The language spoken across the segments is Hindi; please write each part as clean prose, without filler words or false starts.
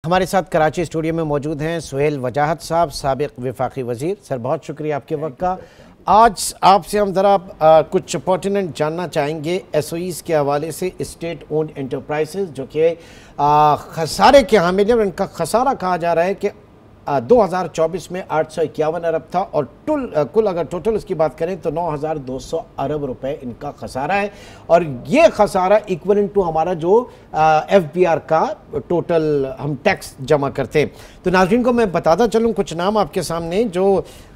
हमारे साथ कराची स्टूडियो में मौजूद हैं सुहेल वजाहत साहब, साबिक वफाकी वज़ीर। सर बहुत शुक्रिया आपके वक्त का। आज आपसे हम ज़रा कुछ पर्टिनेंट जानना चाहेंगे एसओईज़ के हवाले से। स्टेट ओन्ड एंटरप्राइजेज जो कि खसारे के हामिल हैं, उनका खसारा कहा जा रहा है कि 2024 में 851 अरब था और कुल अगर टोटल उसकी बात करें तो 9,200 अरब रुपए इनका खसारा है। और ये खसारा इक्वलेंट टू हमारा जो एफबीआर का टोटल हम टैक्स जमा करते हैं। तो नाज़रीन को मैं बताता चलूँ कुछ नाम आपके सामने जो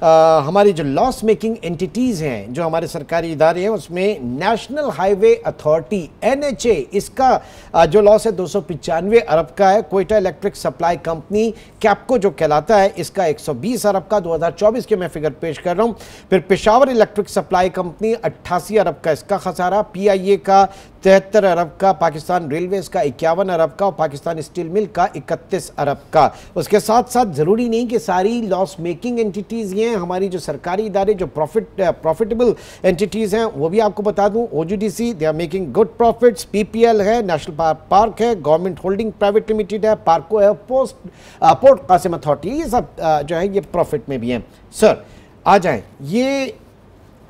हमारी जो लॉस मेकिंग एंटिटीज़ हैं, जो हमारे सरकारी इदारे हैं, उसमें नेशनल हाईवे अथॉरिटी NHA, इसका जो लॉस है 295 अरब का है। Quetta electric supply company Capco जो कहलाता है, इसका 120 अरब का 2024 के मैं फिगर पेश कर रहा हूं। फिर पेशावर इलेक्ट्रिक सप्लाई कंपनी 88 अरब का इसका खसारा, PIA का 73 अरब का, पाकिस्तान रेलवेज का 51 अरब का और पाकिस्तान स्टील मिल का 31 अरब का। उसके साथ साथ ज़रूरी नहीं कि सारी लॉस मेकिंग एंटिटीज़ ये हैं, हमारी जो सरकारी इदारे जो प्रॉफिटेबल एंटिटीज़ हैं वो भी आपको बता दूं। OGDC they are making good profits, PPL है, नेशनल पार्क है, गवर्नमेंट होल्डिंग प्राइवेट लिमिटेड है, पार्को है, पोर्ट कासिम अथॉरिटी, ये सब जो है ये प्रॉफिट में भी हैं। सर आ जाए, ये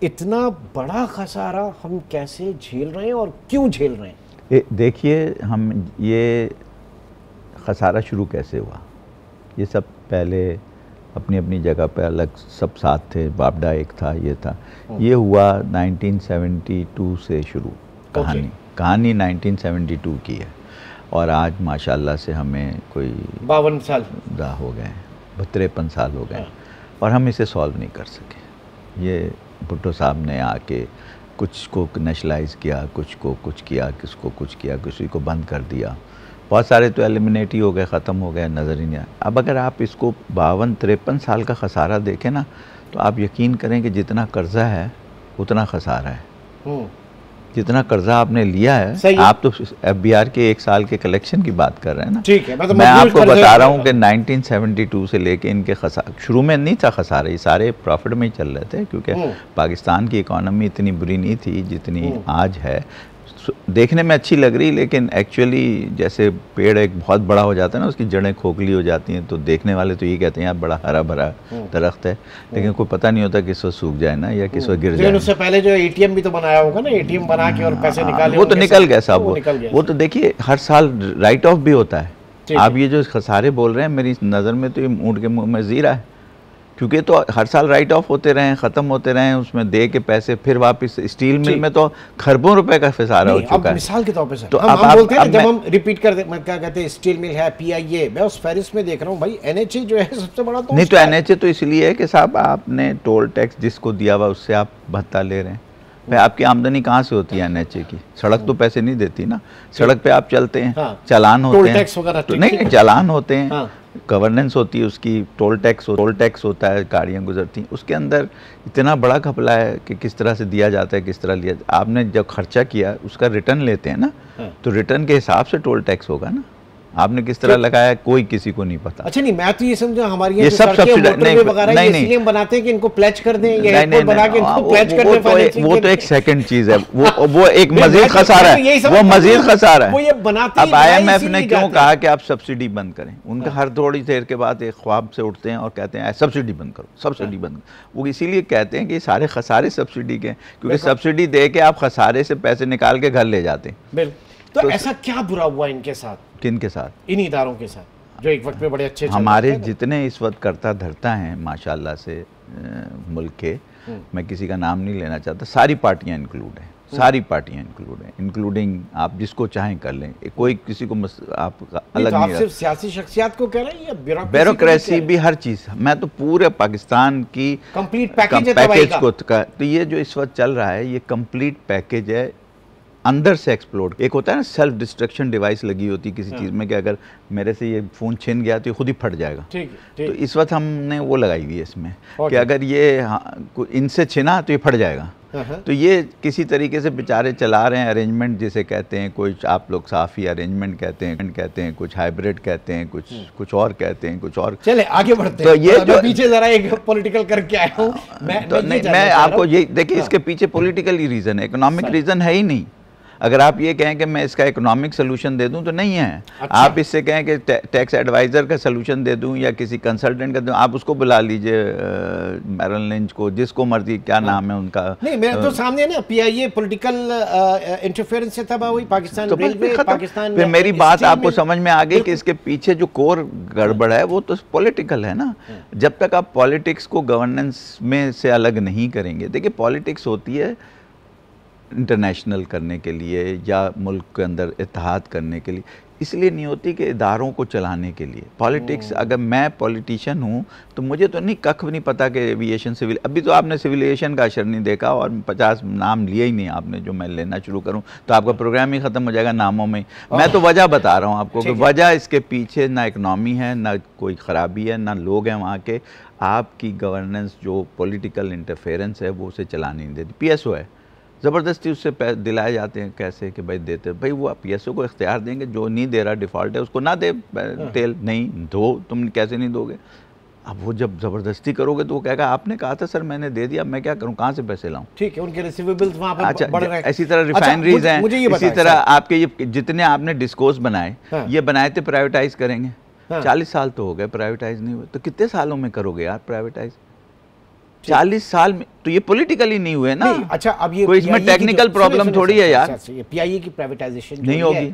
इतना बड़ा खसारा हम कैसे झेल रहे हैं और क्यों झेल रहे हैं? देखिए, हम ये खसारा शुरू कैसे हुआ, ये सब पहले अपनी अपनी जगह पे अलग सब साथ थे। बापडा एक था, ये था, ये हुआ 1972 से शुरू। कहानी 1972 की है और आज माशाल्लाह से हमें कोई 52 साल हो गए, 53 साल हो गए और हम इसे सॉल्व नहीं कर सके। ये भुट्टो साहब ने आके कुछ को नेशनलाइज किया, कुछ को कुछ किया, किसको कुछ किया, किसी को बंद कर दिया। बहुत सारे तो एलिमिनेट ही हो गए, ख़त्म हो गए, नज़र ही नहीं आया। अब अगर आप इसको 52-53 साल का खसारा देखें ना, तो आप यकीन करें कि जितना कर्जा है उतना खसारा है। जितना कर्जा आपने लिया है, आप तो FBR के 1 साल के कलेक्शन की बात कर रहे हैं ना। ठीक है, मैं आपको बता रहा हूँ कि 1972 से लेके इनके खसारा, शुरू में नहीं था खसारा, ये सारे प्रॉफिट में ही चल रहे थे, क्योंकि पाकिस्तान की इकोनॉमी इतनी बुरी नहीं थी जितनी आज है। देखने में अच्छी लग रही, लेकिन एक्चुअली जैसे पेड़ एक बहुत बड़ा हो जाता है ना, उसकी जड़ें खोखली हो जाती हैं, तो देखने वाले तो ये कहते हैं यार बड़ा हरा भरा दरख्त है, लेकिन कोई पता नहीं होता किस वक्त सूख जाए ना, या किस वक्त गिर जाए। उससे पहले जो ATM भी तो बनाया होगा ना, ATM बना के और पैसे निकाले, वो तो निकल गया साहब। वो तो देखिए हर साल राइट ऑफ भी होता है। आप ये जो खसारे बोल रहे हैं, मेरी नज़र में तो ये ऊँट के मुँह में जीरा है, क्योंकि तो हर साल राइट ऑफ होते रहे, ख़त्म होते रहे, उसमें दे के पैसे फिर वापस। स्टील मिल में तो खरबों रुपए का खसारा हो चुका है। मिसाल के तौर पे तो हम बोलते हैं, जब हम रिपीट कर दे, क्या कहते हैं, स्टील मिल है, PIA, मैं उस फहरिस्त में देख रहा हूँ भाई NHA जो है सबसे बड़ा। तो नहीं, तो NHA तो इसलिए है कि साहब आपने टोल टैक्स जिसको दिया हुआ उससे आप भत्ता ले रहे हैं। भाई आपकी आमदनी कहाँ से होती है NHA की? सड़क तो पैसे नहीं देती ना, सड़क पे आप चलते हैं, चालान होते हैं, तो नहीं चालान होते हैं, गवर्नेंस होती है उसकी, टोल टैक्स होता है, गाड़ियाँ गुजरती हैं, उसके अंदर इतना बड़ा घपला है कि किस तरह से दिया जाता है, किस तरह लिया। आपने जब खर्चा किया उसका रिटर्न लेते हैं ना, तो रिटर्न के हिसाब से टोल टैक्स होगा ना। आपने किस तरह लगाया कोई किसी को नहीं पता। अच्छा, नहीं, मैं तो ये समझा हमारी ये सब नहीं बनाते हैं कि इनको प्लेज कर दें, या एयरपोर्ट बना के इनको प्लेज कर दें। वो तो एक सेकंड चीज है, वो एक मजीद खसारा है, वो मजीद खसारा है। अब IMF ने क्यों कहा कि आप सब्सिडी बंद करें? उनका हर थोड़ी देर के बाद एक ख्वाब से उठते हैं और कहते हैं सब्सिडी बंद करो, सब्सिडी बंद करो। वो इसीलिए कहते हैं कि सारे खसारे सब्सिडी के, क्योंकि सब्सिडी दे के आप खसारे से पैसे निकाल के घर ले जाते हैं। तो ऐसा क्या बुरा हुआ इनके साथ? किन के साथ? इन इदारों के साथ जो एक वक्त में बड़े अच्छे हमारे जितने इस वक्त करता धरता हैं माशाल्लाह से मुल्क के, मैं किसी का नाम नहीं लेना चाहता, सारी पार्टियां इंक्लूड हैं, सारी पार्टियां इंक्लूड हैं, इंक्लूडिंग आप जिसको चाहें कर लें, कोई किसी को आप अलग नहीं। सिर्फ सियासी शख्सियत को कह रहे हैं या ब्यूरोक्रेसी भी, हर चीज़? मैं तो पूरे पाकिस्तान की कंप्लीट पैकेज को, तो ये जो इस वक्त चल रहा है ये कंप्लीट पैकेज है, अंदर से एक्सप्लोड। एक होता है ना सेल्फ डिस्ट्रक्शन डिवाइस लगी होती किसी चीज़ में, कि अगर मेरे से ये फ़ोन छिन गया तो ये खुद ही फट जाएगा। तो इस वक्त हमने वो लगाई हुई है इसमें कि अगर ये इनसे छिना तो ये फट जाएगा। तो ये किसी तरीके से बेचारे चला रहे हैं अरेंजमेंट जिसे कहते हैं, कोई आप लोग साफ़ी अरेंजमेंट कहते हैं, कुछ हाइब्रिड कहते हैं, कुछ और कहते हैं, कुछ और। चले आगे बढ़ते हैं। तो ये जो पीछे जरा एक पॉलिटिकल करके आया हूँ मैं आपको ये देखिए, इसके पीछे पॉलिटिकल ही रीज़न है, इकोनॉमिक रीज़न है ही नहीं। अगर आप ये कहें कि मैं इसका इकोनॉमिक सोल्यूशन दे दूं तो नहीं है। अच्छा। आप इससे कहें कि टैक्स एडवाइज़र का सोल्यूशन दे दूं या किसी कंसल्टेंट का दूं, आप उसको बुला लीजिए, मैरल लिंच को, जिसको मर्जी, क्या नाम है उनका। नहीं, मेरे तो सामने ना PIA पॉलिटिकल इंटरफेरेंस से था वही पाकिस्तान तो रेलवे, पाकिस्तान। फिर मेरी बात आपको समझ में आ गई कि इसके पीछे जो कोर गड़बड़ है वो तो पॉलिटिकल है ना। जब तक आप पॉलिटिक्स को गवर्नेंस में से अलग नहीं करेंगे, देखिए पॉलिटिक्स होती है इंटरनेशनल करने के लिए या मुल्क के अंदर इत्तेहाद करने के लिए, इसलिए नहीं होती कि इदारों को चलाने के लिए। पॉलिटिक्स, अगर मैं पॉलिटिशियन हूँ तो मुझे तो नहीं कख भी नहीं पता कि एविएशन सिविल, अभी तो आपने सिविल एविएशन का अशर नहीं देखा और 50 नाम लिए ही नहीं आपने, जो मैं लेना शुरू करूँ तो आपका प्रोग्राम ही ख़त्म हो जाएगा नामों में। मैं तो वजह बता रहा हूँ आपको कि वजह इसके पीछे ना इकनॉमी है, ना कोई ख़राबी है, ना लोग हैं वहाँ के। आपकी गवर्नेंस जो पॉलिटिकल इंटरफेरेंस है वो उसे चलाने नहीं देती। PSO है, ज़बरदस्ती उससे दिलाए जाते हैं, कैसे कि भाई देते, भाई वो PSO को इख्तियार देंगे, जो नहीं दे रहा डिफ़ॉल्ट है उसको ना दे तेल, नहीं दो, तुम कैसे नहीं दोगे। अब वो जब ज़बरदस्ती करोगे तो वो कहेगा आपने कहा था सर मैंने दे दिया, मैं क्या करूँ, कहाँ से पैसे लाऊँ। ठीक है, उनके रिसीवेबल्स वहाँ पे अच्छा, बढ़ रहे हैं। इसी तरह रिफाइनरीज हैं, इसी तरह आपके ये जितने आपने डिस्कोस बनाए, ये बनाए थे प्राइवेटाइज करेंगे। 40 साल तो हो गए प्राइवेटाइज नहीं हुए, तो कितने सालों में करोगे यार प्राइवेटाइज? 40 साल में तो ये पॉलिटिकली नहीं हुए ना। अच्छा, अब ये कोई इसमें टेक्निकल प्रॉब्लम थोड़ी है यार। PIA की प्राइवेटाइजेशन नहीं होगी।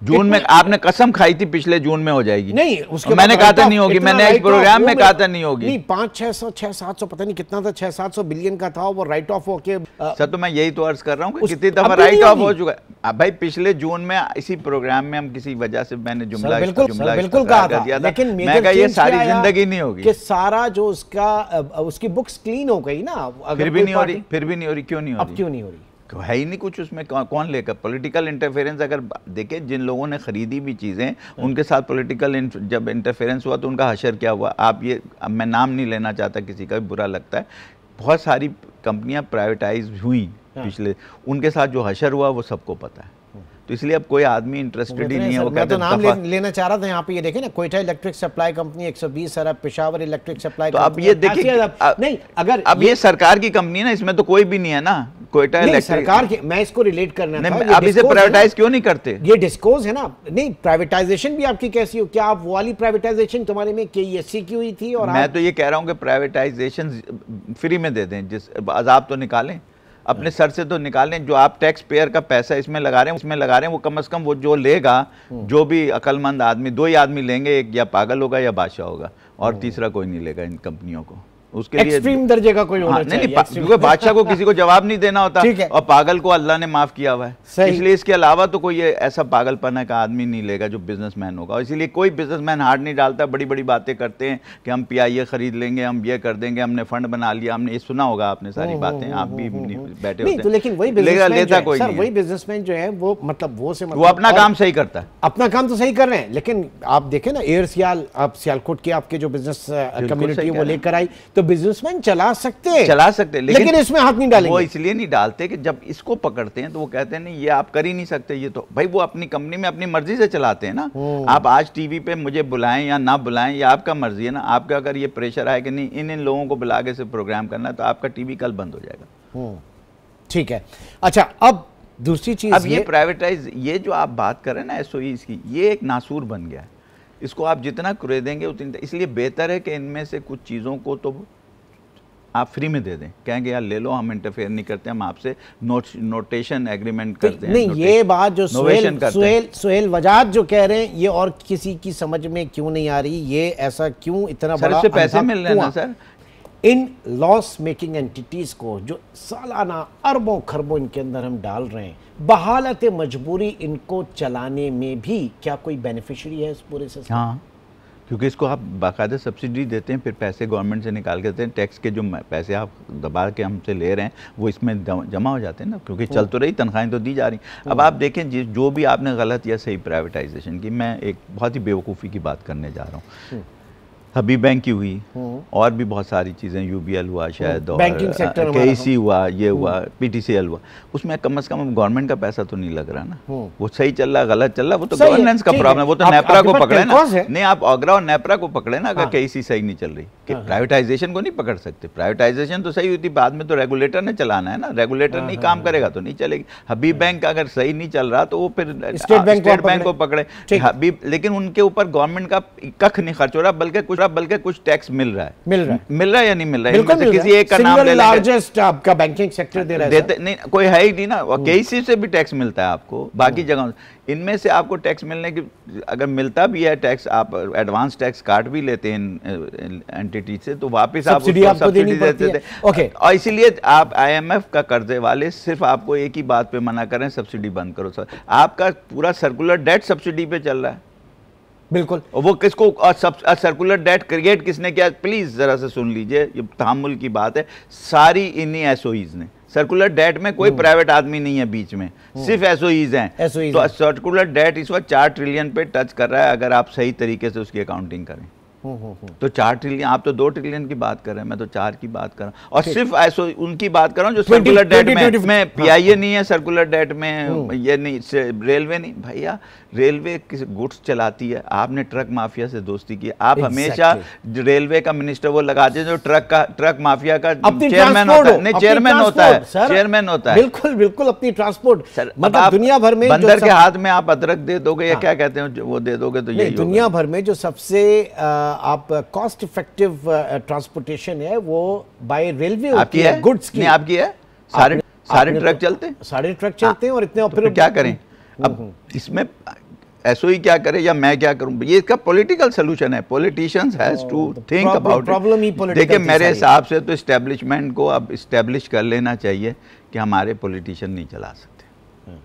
जून में आपने कसम खाई थी पिछले जून में हो जाएगी। नहीं, उसके मैंने कहा था नहीं होगी, मैंने इस प्रोग्राम में कहा था नहीं होगी। नहीं, 500-600-700 पता नहीं कितना था, 600-700 बिलियन का था वो राइट ऑफ होके। सर तो मैं यही तो अर्ज कर रहा हूँ कि कितनी दफा राइट ऑफ हो चुका है। भाई पिछले जून में इसी प्रोग्राम में हम किसी वजह से मैंने जुमला बिल्कुल कहा था, लेकिन मैं कहा ये सारी जिंदगी नहीं होगी कि सारा जो उसकी बुक्स क्लीन हो गई ना। फिर भी नहीं हो रही, फिर भी नहीं हो रही, क्यों नहीं हो रही? अब क्यों नहीं हो रही? है ही नहीं कुछ उसमें, कौन लेकर पॉलिटिकल इंटरफेरेंस। अगर देखें जिन लोगों ने खरीदी भी चीज़ें, उनके साथ पॉलिटिकल जब इंटरफेरेंस हुआ तो उनका हशर क्या हुआ। आप ये, अब मैं नाम नहीं लेना चाहता, किसी का भी बुरा लगता है, बहुत सारी कंपनियां प्राइवेटाइज हुई पिछले, उनके साथ जो हशर हुआ वो सबको पता है। तो इसलिए अब कोई आदमी इंटरेस्टेड ही नहीं है। वो मैं तो नाम लेना चाह रहा था यहाँ पे, ये देखें ना, कोयटा इलेक्ट्रिक सप्लाई कंपनी 120 अरब, पेशावर इलेक्ट्रिक सप्लाई। तो अब ये देखिए, नहीं अगर अब ये सरकार की कंपनी है ना, इसमें तो कोई भी नहीं है ना। कोयटा इलेक्ट्रिक सरकार की, मैं इसको रिलेट करना था। अब इसे प्राइवेटाइज क्यों नहीं करते? ये डिस्कोज है ना। नहीं, प्राइवेटाइजेशन भी आपकी कैसी हो? क्या आप वो वाली प्राइवेटाइजेशन तुम्हारे में KESC की हुई थी? और मैं तो ये कह रहा हूँ कि प्राइवेटाइजेशन फ्री में दे दें, जिस अजाब तो निकालें अपने सर से, तो निकालें। जो आप टैक्स पेयर का पैसा इसमें लगा रहे हैं, उसमें लगा रहे हैं, वो कम से कम वो जो लेगा, जो भी अक्लमंद आदमी, 2 ही आदमी लेंगे, एक या पागल होगा या बादशाह होगा, और तीसरा कोई नहीं लेगा इन कंपनियों को। उसके लिए एक्सट्रीम दर्जे का कोई होना चाहिए। क्योंकि बादशाह को किसी को जवाब नहीं देना होता, और पागल को अल्लाह ने माफ किया हुआ है। इसलिए इसके अलावा तो कोई ऐसा पागलपना का आदमी नहीं लेगा जो बिजनेसमैन होगा। इसीलिए कोई बिजनेसमैन हार्ड नहीं डालता, बड़ी बड़ी बातें करते हैं कि हम PIA खरीद लेंगे, हम ये कर देंगे, हमने फंड बना लिया, हमने ये सुना होगा आपने सारी बातें, आप भी बैठे होते हैं। लेकिन वही बिजनेसमैन जो है वो मतलब वो अपना काम सही करता है, अपना काम तो सही कर रहे हैं। लेकिन आप देखें ना, एयर सियाल, आप सियालकोट के आपके जो बिजनेस कम्युनिटी वो लेकर आई, तो बिजनेसमैन चला सकते, लेकिन इसमें हाथ नहीं डालेंगे। वो इसलिए नहीं डालते कि जब इसको पकड़ते हैं तो वो कहते हैं नहीं ये आप कर ही नहीं सकते। ये तो भाई वो अपनी कंपनी में अपनी मर्जी से चलाते हैं ना। आप आज टीवी पे मुझे बुलाएं या ना बुलाएं, ये आपका मर्जी है ना। आपका अगर ये प्रेशर आए कि नहीं इन लोगों को बुला के से प्रोग्राम करना है, तो आपका टीवी कल बंद हो जाएगा। ठीक है। अच्छा, अब दूसरी चीज, अब ये प्राइवेटाइज, ये जो आप बात कर रहे हैं ना SOEs की, ये एक नासूर बन गया है। इसको आप जितना कुरेदेंगे उतनी, इसलिए बेहतर है कि इनमें से कुछ चीज़ों को तो आप फ्री में दे दें। कहेंगे यार ले लो, हम इंटरफेयर नहीं करते, हम आपसे नोटेशन एग्रीमेंट करते हैं। नहीं, ये बात जो सुहेल वजाहत जो कह रहे हैं, ये और किसी की समझ में क्यों नहीं आ रही? ये ऐसा क्यों इतना बड़ा पैसे मिल रहे हैं ना सर इन लॉस मेकिंग एंटिटीज को, जो सालाना अरबों खरबों इनके अंदर हम डाल रहे हैं, बहालत मजबूरी इनको चलाने में भी क्या कोई बेनिफिशियरी है इस पूरे सिस्टम? हाँ, क्योंकि इसको आप बाकायदा सब्सिडी देते हैं, फिर पैसे गवर्नमेंट से निकाल के देते हैं। टैक्स के जो पैसे आप दबा के हमसे ले रहे हैं वो इसमें जमा हो जाते हैं ना, क्योंकि चल तो रही, तनख्वाहें तो दी जा रही। अब आप देखें जो भी आपने गलत या सही प्राइवेटाइजेशन की, मैं एक बहुत ही बेवकूफ़ी की बात करने जा रहा हूँ। हबीब बैंक की हुई, और भी बहुत सारी चीज़ें, यूबीएल हुआ शायद, और बैंकिंग सेक्टर, केईसी हुआ, ये हुआ, पीटीसीएल हुआ, उसमें कम से कम गवर्नमेंट का पैसा तो नहीं लग रहा ना। वो सही चल रहा, गलत चल रहा, वो तो गवर्नेंस का प्रॉब्लम है, वो तो नेपरा को पकड़े ना। नहीं, आप ओगरा और नेपरा को पकड़े ना, अगर केईसी सही नहीं चल रही। प्राइवेटाइजेशन को नहीं पकड़ सकते, प्राइवेटाइजेशन तो सही हुई थी, बाद में तो रेगुलेटर ने चलाना है ना, रेगुलेटर नहीं काम करेगा तो नहीं चलेगी। हबीब बैंक अगर सही नहीं चल रहा तो वो फिर स्टेट बैंक को पकड़े। हबीब, लेकिन उनके ऊपर गवर्नमेंट का कख नहीं खर्च हो रहा, बल्कि कुछ टैक्स मिल रहा है या नहीं मिल रहा है? बिल्कुल मिल किसी एक का नाम ले, लार्जेस्ट आपका बैंकिंग सेक्टर दे रहा है, देते नहीं, कोई है ही नहीं ना। केईसी से भी टैक्स मिलता है आपको, बाकी जगह इनमें से आपको टैक्स मिलने की, अगर मिलता भी है टैक्स, आप एडवांस टैक्स काट भी लेते हैं एंटिटी से, तो वापस आप सब्सिडी देते थे। और इसीलिए आप IMF का कर्जे वाले सिर्फ आपको एक ही बात पे मना करें, सब्सिडी बंद करो। सर, आपका पूरा सर्कुलर डेट सब्सिडी पे चल रहा है। बिल्कुल, वो किसको, सर्कुलर डेट क्रिएट किसने किया? प्लीज जरा से सुन लीजिए, ये तहम्मुल की बात है, सारी इन्हीं एसओईज ने। सर्कुलर डेट में कोई प्राइवेट आदमी नहीं है बीच में, सिर्फ एसओईज हैं। तो सर्कुलर डेट इस वक्त 4 ट्रिलियन पे टच कर रहा है, अगर आप सही तरीके से उसकी अकाउंटिंग करें तो 4 ट्रिलियन। आप तो 2 ट्रिलियन की बात कर रहे हैं, मैं तो 4 की बात कर रहा हूँ, और सिर्फ ऐसो उनकी बात कर रहा हूँ जो सर्कुलर डेट में PIA नहीं है, सर्कुलर डेट में ये नहीं, रेलवे नहीं। भैया रेलवे किस गुड्स चलाती है, आपने ट्रक माफिया से दोस्ती की, आप हमेशा रेलवे का मिनिस्टर वो लगाते हैं जो ट्रक माफिया का चेयरमैन होता है। नहीं, चेयरमैन होता है, चेयरमैन होता है। बिल्कुल बिल्कुल, अपनी ट्रांसपोर्ट, मतलब दुनिया भर में बंदर के हाथ में आप अदरक दे दोगे या क्या कहते हैं वो दे दोगे तो यही दुनिया भर में जो सबसे आप कॉस्ट इफेक्टिव ट्रांसपोर्टेशन है वो बाय रेलवे होती है, गुड्स की। आपकी है, सारे ट्रक चलते हैं, सारे ट्रक चलते हैं, और इतने फिर क्या करें? अब इसमें एसओई क्या करे या मैं क्या करूं? ये इसका पॉलिटिकल सोल्यूशन है, politicians has to think about it. देखिए मेरे हिसाब से तो एस्टेब्लिशमेंट को अब इस्टेब्लिश कर लेना चाहिए कि हमारे पॉलिटिशियन नहीं चला सकते।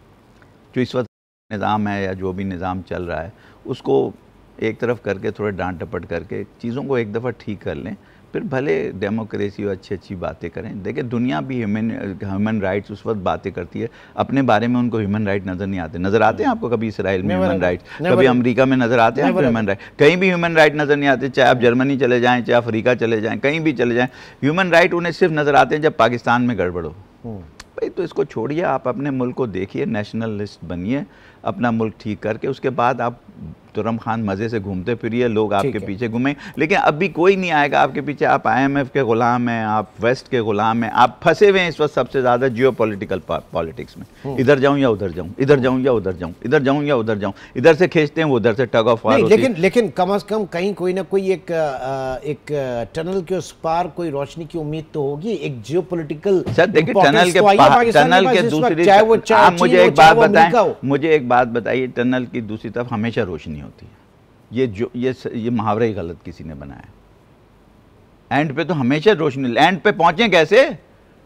जो इस वक्त निज़ाम है या जो भी निज़ाम चल रहा है उसको एक तरफ करके, थोड़ा डांट टपट करके चीज़ों को एक दफ़ा ठीक कर लें, फिर भले डेमोक्रेसी और अच्छी बातें करें। देखिए दुनिया भी ह्यूमन राइट्स उस वक्त बातें करती है, अपने बारे में उनको ह्यूमन राइट नज़र नहीं आते। नज़र आते हैं आपको कभी इसराइल में ह्यूमन राइट, कभी अमेरिका में नज़र आते हैं आपको ह्यूमन राइट? कहीं भी ह्यूमन राइट नज़र नहीं आते, चाहे आप जर्मनी चले जाएँ, चाहे अफ्रीका चले जाएँ, कहीं भी चले जाएँ, ह्यूमन राइट उन्हें सिर्फ नज़र आते हैं जब पाकिस्तान में गड़बड़ हो। भाई तो इसको छोड़िए, आप अपने मुल्क को देखिए, नेशनलिस्ट बनिए, अपना मुल्क ठीक करके उसके बाद आप तुरम खान मज़े से घूमते फिरिए, लोग आपके पीछे घूमें। लेकिन अब भी कोई नहीं आएगा आपके पीछे, आप IMF के गुलाम हैं, आप वेस्ट के गुलाम हैं, आप फंसे हुए हैं इस वक्त सबसे ज़्यादा जियोपॉलिटिकल पॉलिटिक्स में। इधर जाऊं या उधर जाऊं, इधर जाऊं या उधर जाऊं, इधर जाऊं या उधर जाऊं, इधर से खींचते हैं वो उधर से टग ऑफ वार होती है। लेकिन कम से कम कहीं कोई ना कोई एक टनल के उस पार कोई रोशनी की उम्मीद तो होगी, एक जियोपॉलिटिकल। सर देखिए टनल के दूसरी, आप मुझे एक बात बताइए, टनल की दूसरी तरफ हमेशा रोशनी होती है। ये मुहावरा ही गलत किसी ने बनाया। एंड पे तो हमेशा रोशनी, एंड पे पहुंचे कैसे?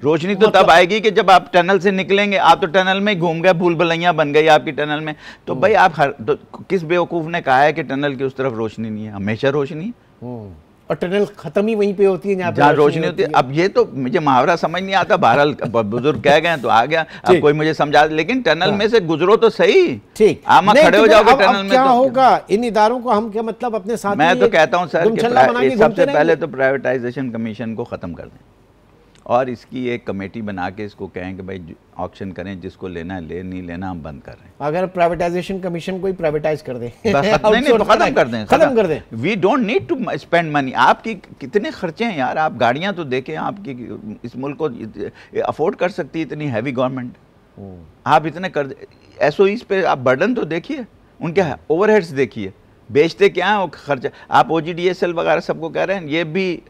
रोशनी तो तब आएगी कि जब आप टनल से निकलेंगे। आप तो टनल में घूम गए, भूल भुलैया बन गई आपकी टनल में। तो भाई आप किस बेवकूफ ने कहा है कि टनल की उस तरफ रोशनी नहीं है? हमेशा रोशनी, और टनल खत्म ही वहीं पे होती है जहाँ रोशनी होती है। अब ये तो मुझे मुहावरा समझ नहीं आता, बहरहाल बुजुर्ग कह गए तो आ गया, अब कोई मुझे समझा, लेकिन टनल में से गुजरो तो सही। ठीक, आप खड़े हो जाओगे टनल में, क्या होगा? इन इदारों को हम क्या मतलब अपने साथ, मैं तो कहता हूँ सर कि सबसे पहले तो प्राइवेटाइजेशन कमीशन को खत्म कर दें और इसकी एक कमेटी बना के इसको कहें कि भाई ऑक्शन करें, जिसको लेना है ले, नहीं लेना हम बंद कर रहे हैं। अगर प्राइवेटाइजेशन कमिशन को ही प्राइवेटाइज कर दें, नहीं तो खत्म कर दें। We don't need to spend money. आपकी कितने खर्चे हैं यार, आप गाड़ियां तो देखें, आपकी इस मुल्क को अफोर्ड कर सकती है इतनी हैवी गवर्नमेंट। आप इतने कर, एसओईस पे आप बर्डन तो देखिए, उनके ओवरहेड्स देखिए, बेचते क्या है खर्चा। आप OGDSL वगैरह सबको कह रहे हैं, ये भी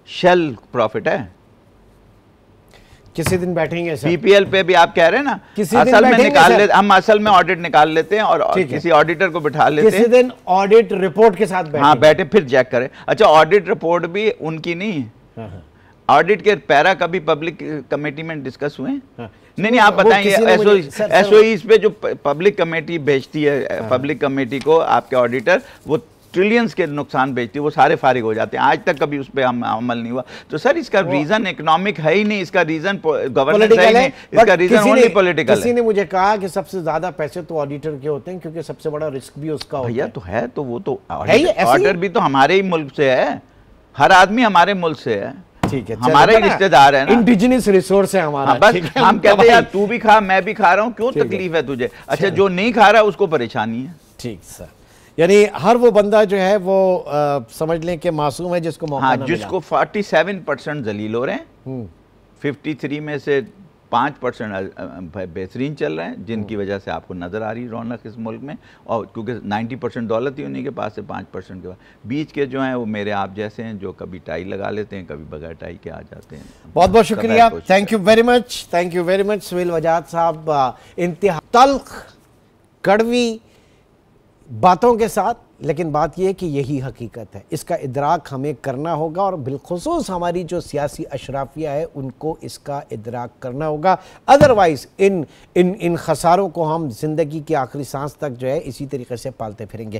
शेल प्रॉफिट है। किसी दिन बैठेंगे सर, PPL पे भी आप कह रहे हैं ना, असल में निकाल लेते हम, असल में ऑडिट निकाल लेते हैं और किसी ऑडिटर को बिठा लेते हैं, किसी दिन ऑडिट रिपोर्ट के साथ बैठे। हाँ बैठे, फिर चेक करें। अच्छा ऑडिट रिपोर्ट भी उनकी नहीं है, ऑडिट के पैरा कभी पब्लिक कमेटी में डिस्कस हुए? नहीं, आप बताएंगे एसओई पे जो पब्लिक कमेटी भेजती है, पब्लिक कमेटी को आपके ऑडिटर, वो ट्रिलियंस के नुकसान बेचती है, वो सारे फारिग हो जाते हैं। आज तक कभी उस पर अमल नहीं हुआ। तो सर इसका रीजन इकोनॉमिक है ही नहीं, इसका रीजन गवर्नेंस है ही नहीं, इसका रीजन ओनली पॉलिटिकल है। किसी ने मुझे कहा कि सबसे ज्यादा पैसे तो ऑडिटर के होते हैं, क्योंकि सबसे बड़ा रिस्क भी उसका होता है। भैया तो है, तो वो तो ऑडिटर भी तो हमारे ही मुल्क से है, हर आदमी हमारे मुल्क से है, ठीक है, हमारे रिश्तेदार है ना, इंडिजिनस रिसोर्स है हमारा। हाँ, बस हम कहते हैं यार तू भी खा मैं भी खा रहा हूँ, क्यों तकलीफ है तुझे? अच्छा, जो नहीं खा रहा उसको परेशानी है। ठीक सर, यानी हर वो बंदा जो है वो समझ लें कि मासूम है जिसको मौका हाँ, ना जिसको 47% जलील हो रहे हैं, 53 में से 5% बेहतरीन चल रहे हैं, जिनकी वजह से आपको नज़र आ रही रौनक इस मुल्क में। और क्योंकि 90% दौलत ही उन्हीं के पास है, 5% के बाद बीच के जो हैं वो मेरे आप जैसे हैं, जो कभी टाई लगा लेते हैं, कभी बगैर टाई के आ जाते हैं। बहुत बहुत शुक्रिया, thank you very much, thank you very much Suhail Wajahat साहब। इंतहा तल्ख कड़वी बातों के साथ, लेकिन बात यह है कि यही हकीकत है, इसका इदराक हमें करना होगा, और बिलखुसूस हमारी जो सियासी अशराफिया है उनको इसका इदराक करना होगा। अदरवाइज़ इन खसारों को हम ज़िंदगी की आखिरी सांस तक जो है इसी तरीके से पालते फिरेंगे।